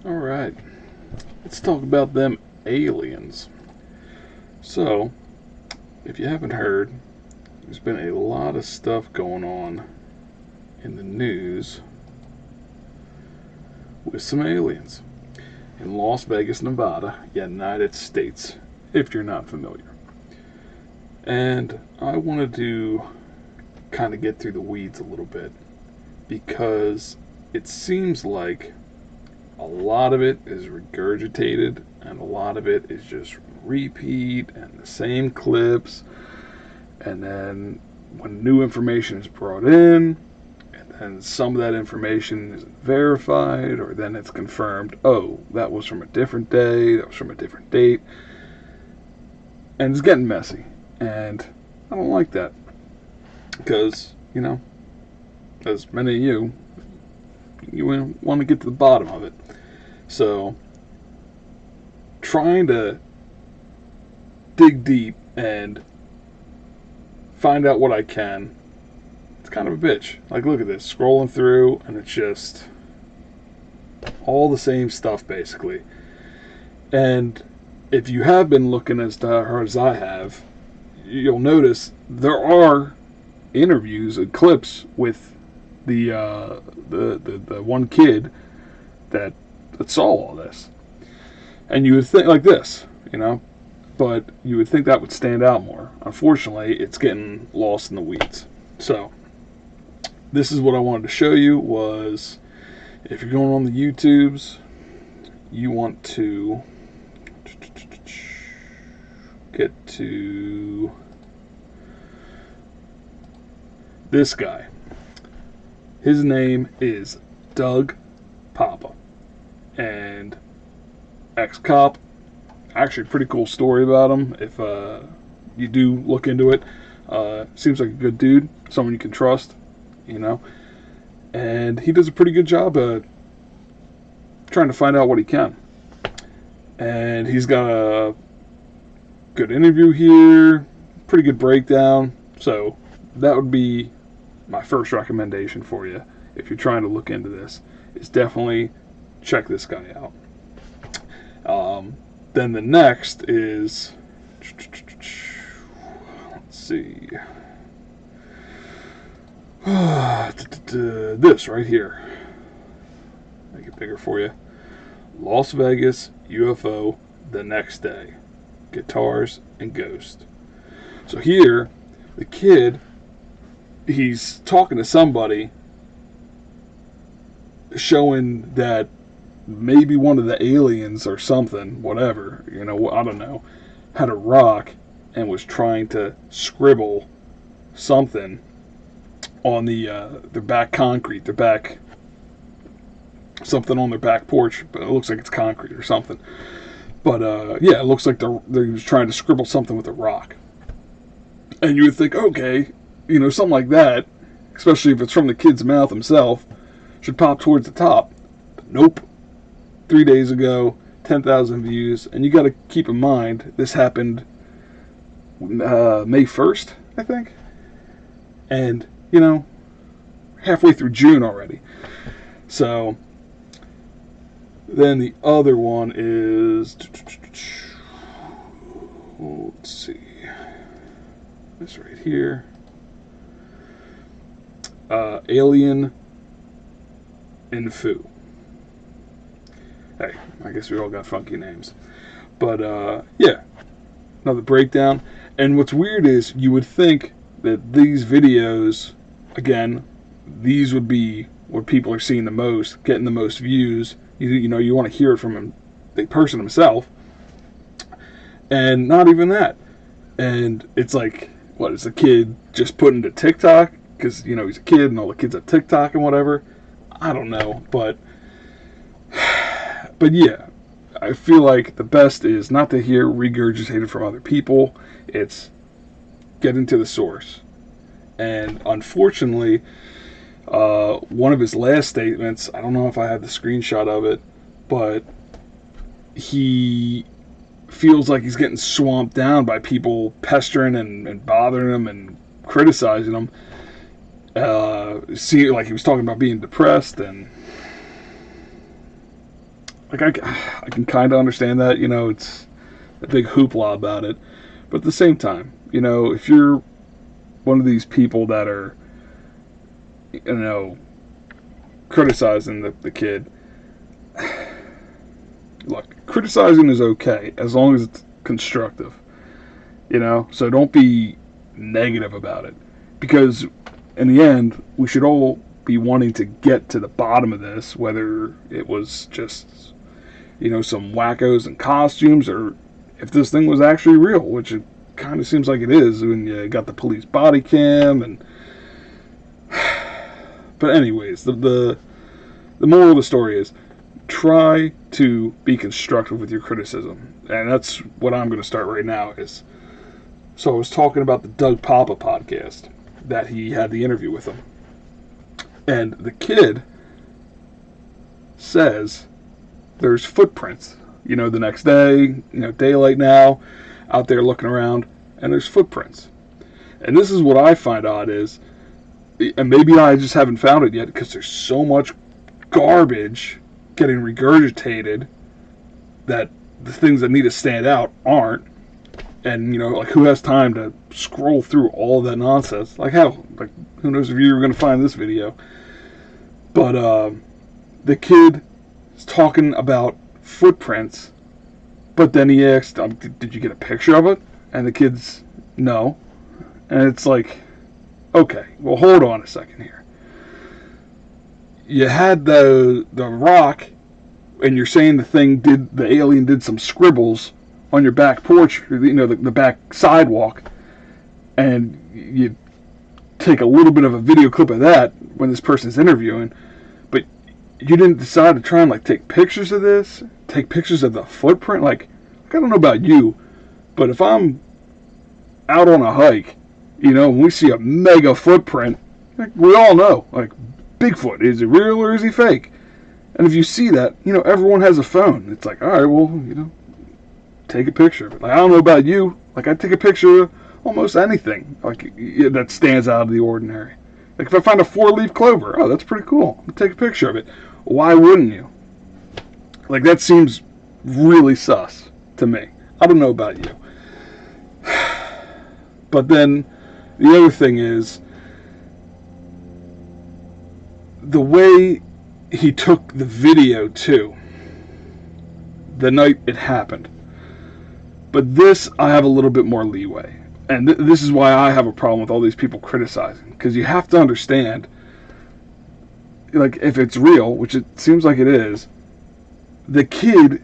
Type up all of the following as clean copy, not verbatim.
Alright, let's talk about them aliens. So, if you haven't heard, there's been a lot of stuff going on in the news with some aliens in Las Vegas, Nevada, United States, if you're not familiar. And I wanted to kind of get through the weeds a little bit because it seems like a lot of it is regurgitated and a lot of it is just repeat and the same clips, and then when new information is brought in and then some of that information isn't verified, or then it's confirmed, oh, that was from a different day, that was from a different date, and it's getting messy. And I don't like that because, as many of you want to get to the bottom of it. So, trying to dig deep and find out what I can, it's kind of a bitch. Like, look at this, scrolling through, and it's just all the same stuff, basically. And if you have been looking as hard as I have, you'll notice there are interviews and clips with the one kid that saw all this, and you would think like this, but you would think that would stand out more. Unfortunately, it's getting lost in the weeds. So this is what I wanted to show you was, if you're going on the YouTubes, you want to get to this guy. His name is Doug Papa, and ex-cop. Actually, pretty cool story about him. If you do look into it, seems like a good dude, someone you can trust, and he does a pretty good job trying to find out what he can. And he's got a good interview here, pretty good breakdown. So that would be my first recommendation for you if you're trying to look into this, is definitely check this guy out. Then the next is, let's see, this right here. Make it bigger for you. Las Vegas UFO the next day. Guitars and Ghost. So here, the kid, he's talking to somebody, showing that maybe one of the aliens or something, whatever, I don't know, had a rock and was trying to scribble something on their back concrete, something on their back porch, but it looks like it's concrete or something. But yeah, it looks like they're trying to scribble something with a rock. And you would think, okay, something like that, especially if it's from the kid's mouth himself, should pop towards the top. But nope. 3 days ago, 10,000 views, and you got to keep in mind this happened May 1st, I think, and halfway through June already. So then the other one is, let's see, this right here, Alien Infu. Hey, I guess we all got funky names. But, yeah, another breakdown. And what's weird is you would think that these videos, again, these would be what people are seeing the most, getting the most views. You want to hear it from the person himself. And not even that. And it's like, what, is the kid just putting to TikTok? Because, he's a kid and all the kids have TikTok and whatever. I don't know, but yeah, I feel like the best is not to hear regurgitated from other people. It's getting to the source. And unfortunately, one of his last statements, I don't know if I have the screenshot of it, but he feels like he's getting swamped down by people pestering and bothering him and criticizing him. See, like he was talking about being depressed, and like I can kind of understand that, it's a big hoopla about it, but at the same time, if you're one of these people that are, criticizing the kid, look, criticizing is okay as long as it's constructive, so don't be negative about it, because in the end, we should all be wanting to get to the bottom of this, whether it was just, some wackos in costumes, or if this thing was actually real, which it kind of seems like it is when you got the police body cam. And but anyways, the moral of the story is, try to be constructive with your criticism, and that's what I'm going to start right now. So I was talking about the Doug Papa podcast that he had the interview with him, and the kid says there's footprints. The next day, daylight now, out there looking around, and there's footprints. And this is what I find odd is, and maybe I just haven't found it yet because there's so much garbage getting regurgitated that the things that need to stand out aren't. And, who has time to scroll through all of that nonsense? Like, hell, who knows if you're going to find this video. But the kid is talking about footprints, but then he asked, did you get a picture of it? And the kid's, no. And it's like, okay, well, hold on a second here. You had the rock, and you're saying the alien did some scribbles on your back porch, the back sidewalk, and you take a little bit of a video clip of that when this person's interviewing, but you didn't decide to try and take pictures of this, take pictures of the footprint. I don't know about you, but if I'm out on a hike, and we see a mega footprint, we all know, Bigfoot, is it real or is he fake? And if you see that, everyone has a phone. It's like, all right, well, take a picture of it. I don't know about you, I'd take a picture of almost anything, that stands out of the ordinary. If I find a 4-leaf clover, oh, that's pretty cool. I'll take a picture of it. Why wouldn't you? That seems really sus to me. I don't know about you. But then, the other thing is, the way he took the video, too, the night it happened. But this, I have a little bit more leeway. And this is why I have a problem with all these people criticizing. Because you have to understand, if it's real, which it seems like it is, the kid,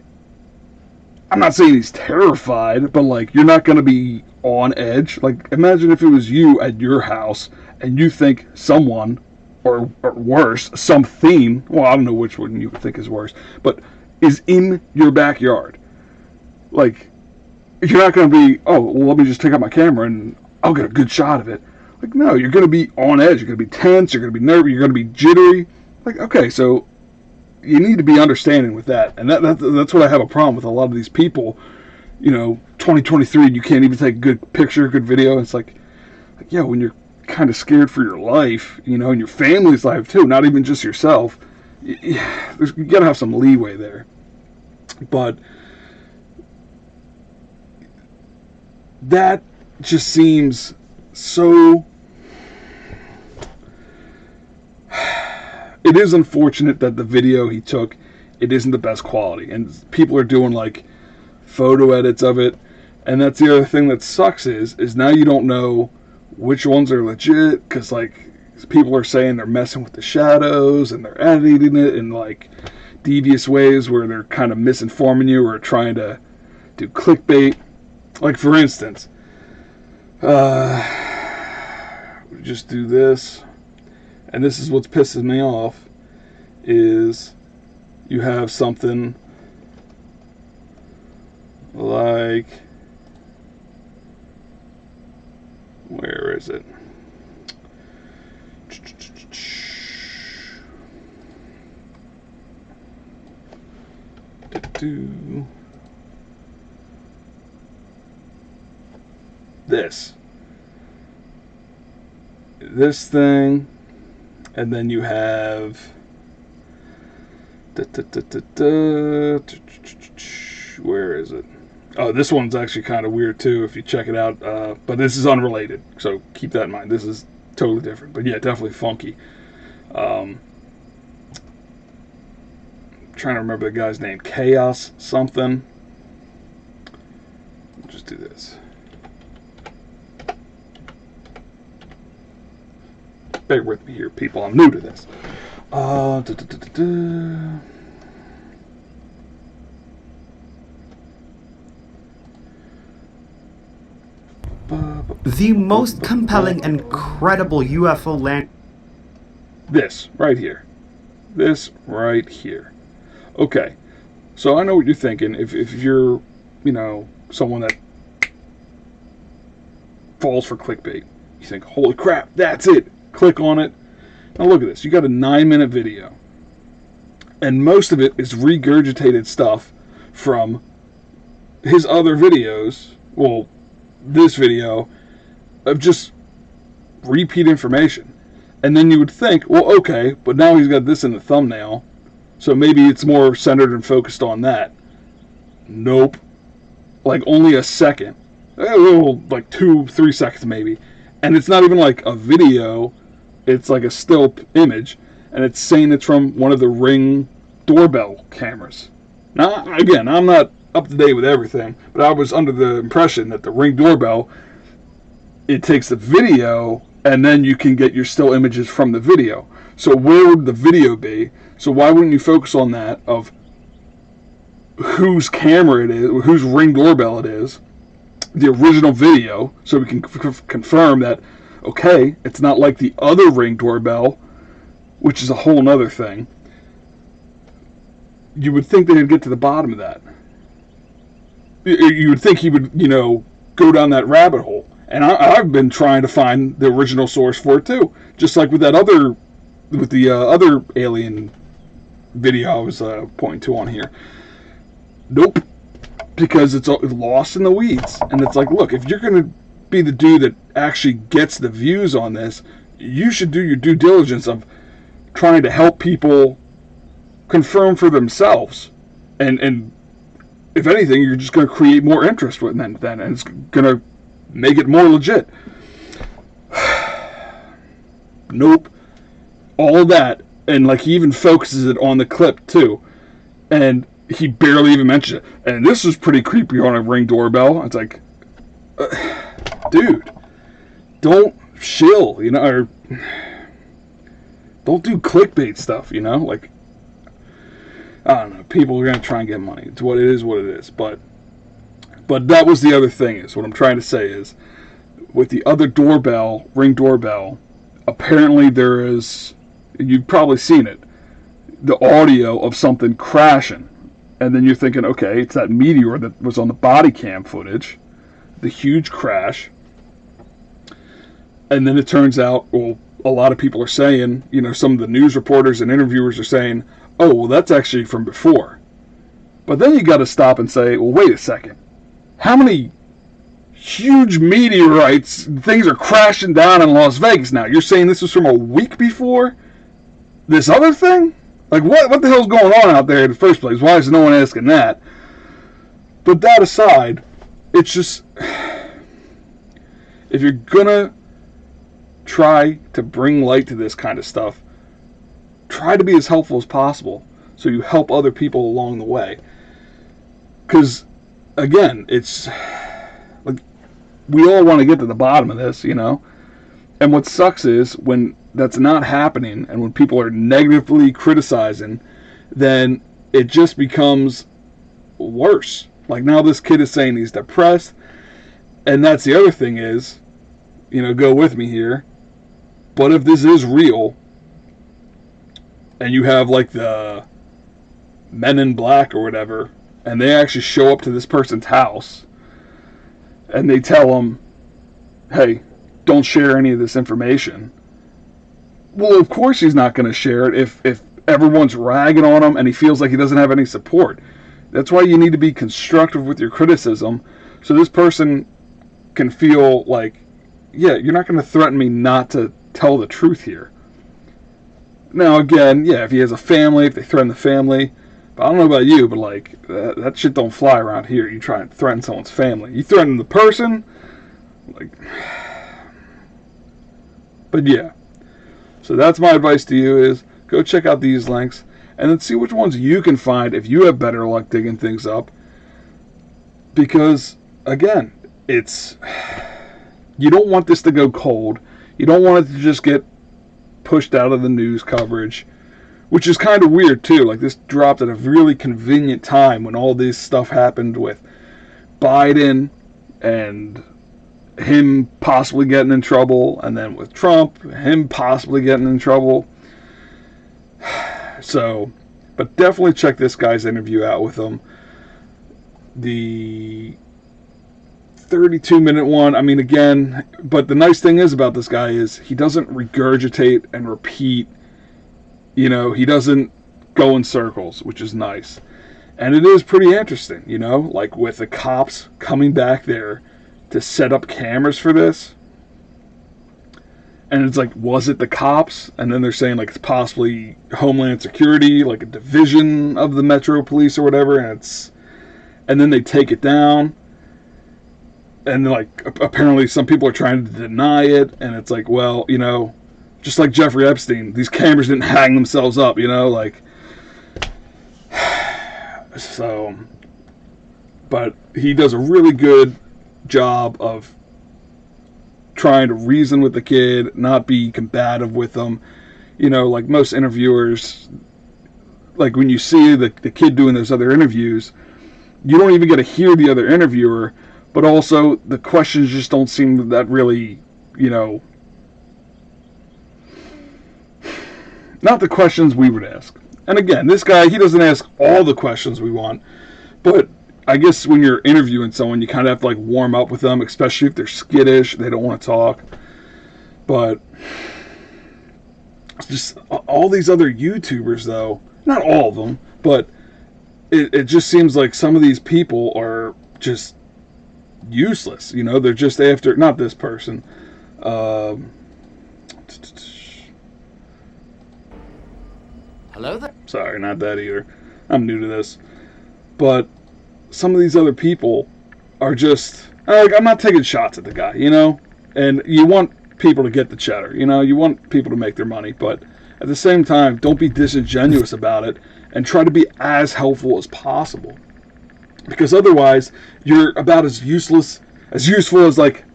I'm not saying he's terrified, but, you're not going to be on edge. Imagine if it was you at your house, and you think someone, or worse, something, well, I don't know which one you would think is worse, but is in your backyard. You're not going to be, oh, well, let me just take out my camera and I'll get a good shot of it. No, you're going to be on edge. You're going to be tense. You're going to be nervous. You're going to be jittery. Okay, so you need to be understanding with that. And that's what I have a problem with a lot of these people. 2023, you can't even take a good picture, good video. It's yeah, when you're kind of scared for your life, and your family's life too, not even just yourself, you got to have some leeway there. But that just seems so... It is unfortunate that the video he took, it isn't the best quality, and people are doing photo edits of it. And that's the other thing that sucks is now you don't know which ones are legit, because people are saying they're messing with the shadows and they're editing it in devious ways where they're kind of misinforming you or trying to do clickbait. For instance, just do this, and this is what's pissing me off, is you have something where is it? This thing, and then you have Where is it? Oh, this one's actually kind of weird too if you check it out. But this is unrelated, so keep that in mind. This is totally different. But yeah, definitely funky. Trying to remember the guy's name. Chaos something. I'll just do this. Bear with me here, people. I'm new to this. The most compelling and credible UFO land. This right here. This right here. Okay, so I know what you're thinking. If you're, someone that falls for clickbait, you think, holy crap, that's it. Click on it. Now look at this. You got a 9-minute video. And most of it is regurgitated stuff from his other videos. Well, this video of just repeat information. And then you would think, well, okay, but now he's got this in the thumbnail, so maybe it's more centered and focused on that. Nope. Like only a second. Like 2-3 seconds maybe. And it's not even like a video. It's like a still image. And it's saying it's from one of the Ring doorbell cameras. Now, again, I'm not up to date with everything, but I was under the impression that the Ring doorbell, it takes the video and then you can get your still images from the video. So where would the video be? So why wouldn't you focus on that of whose camera it is, or whose Ring doorbell it is, the original video, so we can confirm that, okay, it's not like the other Ring doorbell, which is a whole nother thing. You would think they'd get to the bottom of that. You would think he would, go down that rabbit hole. And I've been trying to find the original source for it too. Just like with the other alien video I was pointing to on here. Nope. Because it's lost in the weeds. And it's like, look, if you're going to be the dude that actually gets the views on this, you should do your due diligence of trying to help people confirm for themselves. And if anything, you're just going to create more interest with them then, and it's going to make it more legit. Nope. All of that, and like he even focuses it on the clip too, and he barely even mentions it. And this was pretty creepy on a Ring doorbell. It's like, dude, don't shill, or don't do clickbait stuff, like, I don't know, people are going to try and get money. It's what it is, but that was the other thing, is what I'm trying to say is, with the other doorbell, Ring doorbell, apparently there is, you've probably seen it, the audio of something crashing. And then you're thinking, okay, it's that meteor that was on the body cam footage, the huge crash. And then it turns out, well, a lot of people are saying, some of the news reporters and interviewers are saying, oh, well, that's actually from before. But then you got to stop and say, well, wait a second. How many huge meteorites, things are crashing down in Las Vegas now? You're saying this was from a week before this other thing? Like, what the hell's going on out there in the first place? Why is no one asking that? But that aside, it's just, if you're gonna try to bring light to this kind of stuff, try to be as helpful as possible so you help other people along the way. Because, again, it's like, we all want to get to the bottom of this, And what sucks is when that's not happening, and when people are negatively criticizing, then it just becomes worse. Like, now this kid is saying he's depressed, and that's the other thing is, go with me here, but if this is real, and you have like the Men in Black or whatever, and they actually show up to this person's house, and they tell him, hey, don't share any of this information. Well, of course he's not going to share it if everyone's ragging on him and he feels like he doesn't have any support. That's why you need to be constructive with your criticism, so this person can feel like, yeah, you're not going to threaten me not to tell the truth here. Now, again, yeah, if he has a family, if they threaten the family, but I don't know about you, but like that shit don't fly around here. You try and threaten someone's family. You threaten the person, like. But yeah, so that's my advice to you: is go check out these links and then see which ones you can find if you have better luck digging things up. Because again, it's you don't want this to go cold. You don't want it to just get pushed out of the news coverage, which is kind of weird too. Like, this dropped at a really convenient time when all this stuff happened with Biden and him possibly getting in trouble, and then with Trump, him possibly getting in trouble. So, but definitely check this guy's interview out with him. The 32-minute one, I mean, again, but the nice thing is about this guy is he doesn't regurgitate and repeat. You know, he doesn't go in circles, which is nice. And it is pretty interesting, you know, like with the cops coming back there to set up cameras for this. And it's like, was it the cops? And then they're saying, like, it's possibly Homeland Security, like a division of the Metro Police or whatever. And then they take it down. And, like, apparently some people are trying to deny it. And it's like, well, you know, just like Jeffrey Epstein, these cameras didn't hang themselves up, you know, like. So, but he does a really good job of trying to reason with the kid, not be combative with them. You know, like most interviewers, like when you see the kid doing those other interviews, you don't even get to hear the other interviewer, but also the questions just don't seem that really, you know, not the questions we would ask. And again, this guy, he doesn't ask all the questions we want, but I guess when you're interviewing someone, you kind of have to like warm up with them, especially if they're skittish, they don't want to talk. But just all these other YouTubers, though, not all of them, but it just seems like some of these people are just useless. You know, they're just after, not this person. Hello there. Sorry, not that either. I'm new to this. But some of these other people are just, like, I'm not taking shots at the guy, you know? And you want people to get the cheddar, you know? You want people to make their money, but at the same time, don't be disingenuous about it and try to be as helpful as possible. Because otherwise, you're about as useful as, like,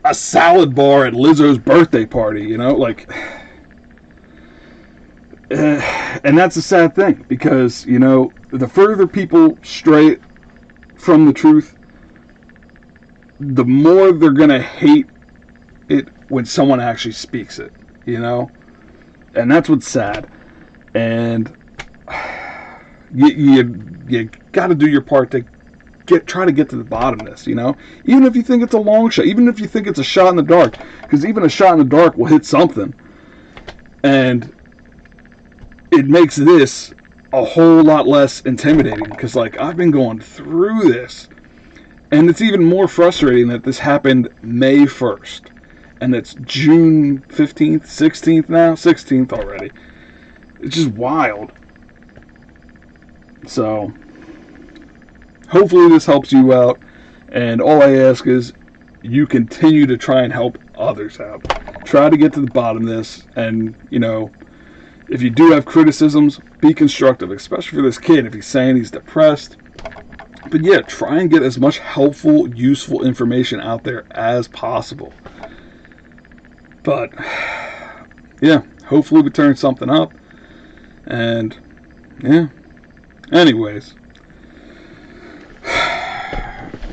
a salad bar at Lizzo's birthday party, you know? Like, and that's a sad thing, because, you know, the further people stray from the truth, the more they're going to hate it when someone actually speaks it, you know? And that's what's sad. And you got to do your part to try to get to the bottom of this, you know? Even if you think it's a long shot, even if you think it's a shot in the dark, because even a shot in the dark will hit something. And it makes this a whole lot less intimidating, because, like, I've been going through this, and it's even more frustrating that this happened May 1st, and it's June 15th, 16th now, 16th already. It's just wild. So, hopefully this helps you out, and all I ask is you continue to try and help others out. Try to get to the bottom of this, and, you know, if you do have criticisms, be constructive, especially for this kid if he's saying he's depressed. But yeah, try and get as much helpful, useful information out there as possible. But yeah, hopefully we turn something up. And yeah, anyways,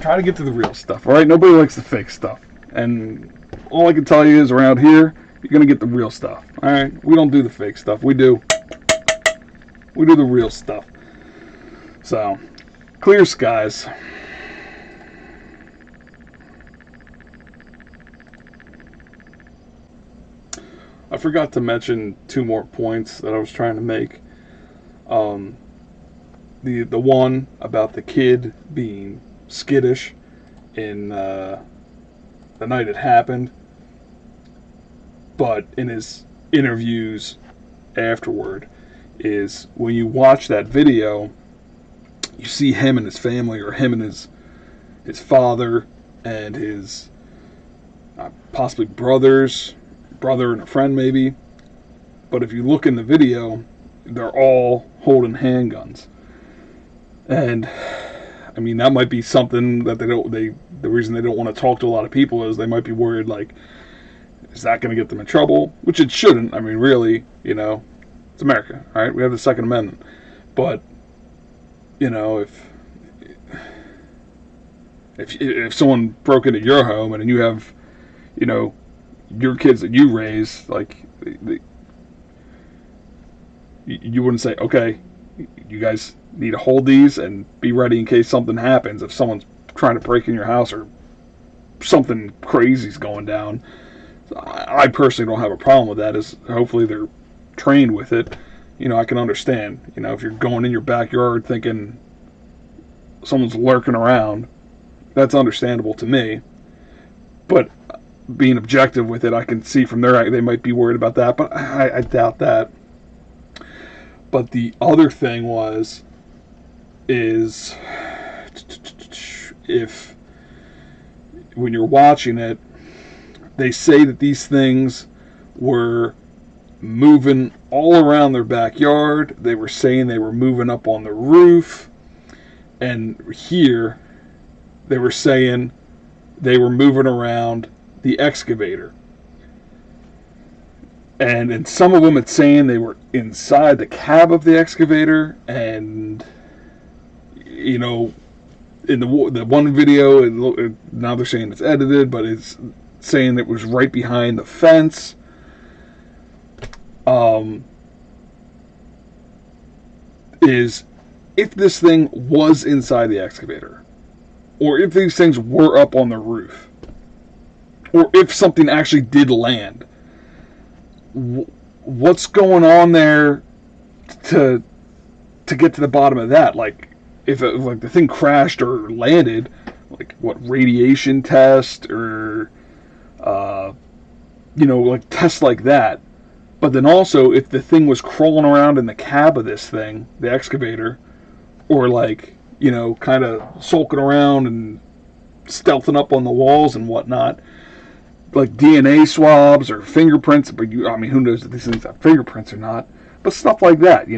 try to get to the real stuff, alright? Nobody likes the fake stuff. And all I can tell you is around here, you're going to get the real stuff. Alright? We don't do the fake stuff. We do the real stuff. So, clear skies. I forgot to mention two more points that I was trying to make. The one about the kid being skittish in the night it happened, but in his interviews afterward is when you watch that video, you see him and his family, or him and his father and his possibly brother and a friend maybe. But if you look in the video, they're all holding handguns. And I mean, that might be something that the reason they don't want to talk to a lot of people is they might be worried, like, is that going to get them in trouble? Which it shouldn't. I mean, really, it's America, all right? We have the Second Amendment. But, if someone broke into your home and you have, your kids that you raise, like, you wouldn't say, okay, you guys need to hold these and be ready in case something happens. If someone's trying to break in your house or something crazy's going down, I personally don't have a problem with that. Is hopefully they're trained with it. I can understand. If you're going in your backyard thinking someone's lurking around, that's understandable to me. But being objective with it, I can see from their they might be worried about that, but I doubt that. But the other thing is if when you're watching it, they say that these things were moving all around their backyard. They were saying they were moving up on the roof. And here, they were saying they were moving around the excavator. And in some of them, it's saying they were inside the cab of the excavator. And, in the one video, now they're saying it's edited, but it's saying it was right behind the fence. Is if this thing was inside the excavator, or if these things were up on the roof, or if something actually did land, what's going on there to get to the bottom of that? Like, if the thing crashed or landed, like what, radiation test or like tests like that. But then also, if the thing was crawling around in the cab of this thing, the excavator, or like, kind of sulking around and stealthing up on the walls and whatnot, like DNA swabs or fingerprints, but who knows if these things have fingerprints or not, but stuff like that,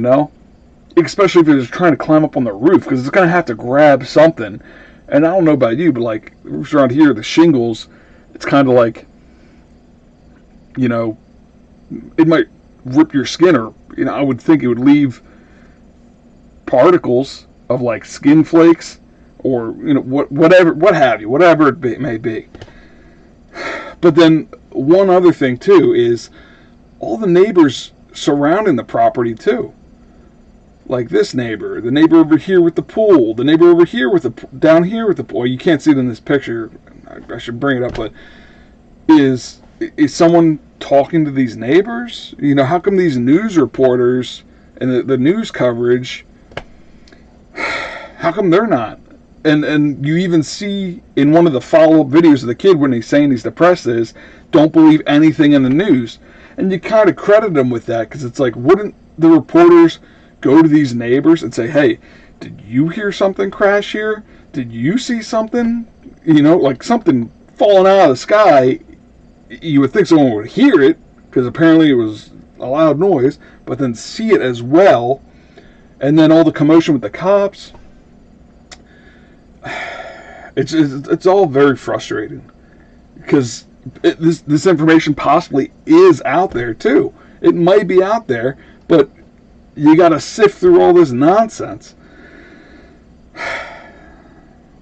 especially if you're just trying to climb up on the roof, because it's going to have to grab something. And I don't know about you, but like roofs around here, the shingles, it's kind of like, it might rip your skin, or I would think it would leave particles of like skin flakes, or whatever it may be. But then one other thing too is all the neighbors surrounding the property too. Like this neighbor, the neighbor over here with the pool, the neighbor over here down here with the pool. You can't see it in this picture. I should bring it up, but is someone talking to these neighbors? How come these news reporters and the news coverage, how come they're not? And you even see in one of the follow-up videos of the kid when he's saying he's depressed is, don't believe anything in the news. And you kind of credit him with that, because it's like, wouldn't the reporters go to these neighbors and say, hey, did you hear something crash here? Did you see something? Like something falling out of the sky. You would think someone would hear it, because apparently it was a loud noise, but then see it as well. And then all the commotion with the cops. It's all very frustrating, because this information possibly is out there too. It might be out there, but you got to sift through all this nonsense.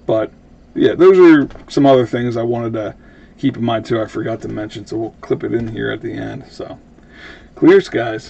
But yeah, those are some other things I wanted to keep in mind too. I forgot to mention, so we'll clip it in here at the end. So, clear skies.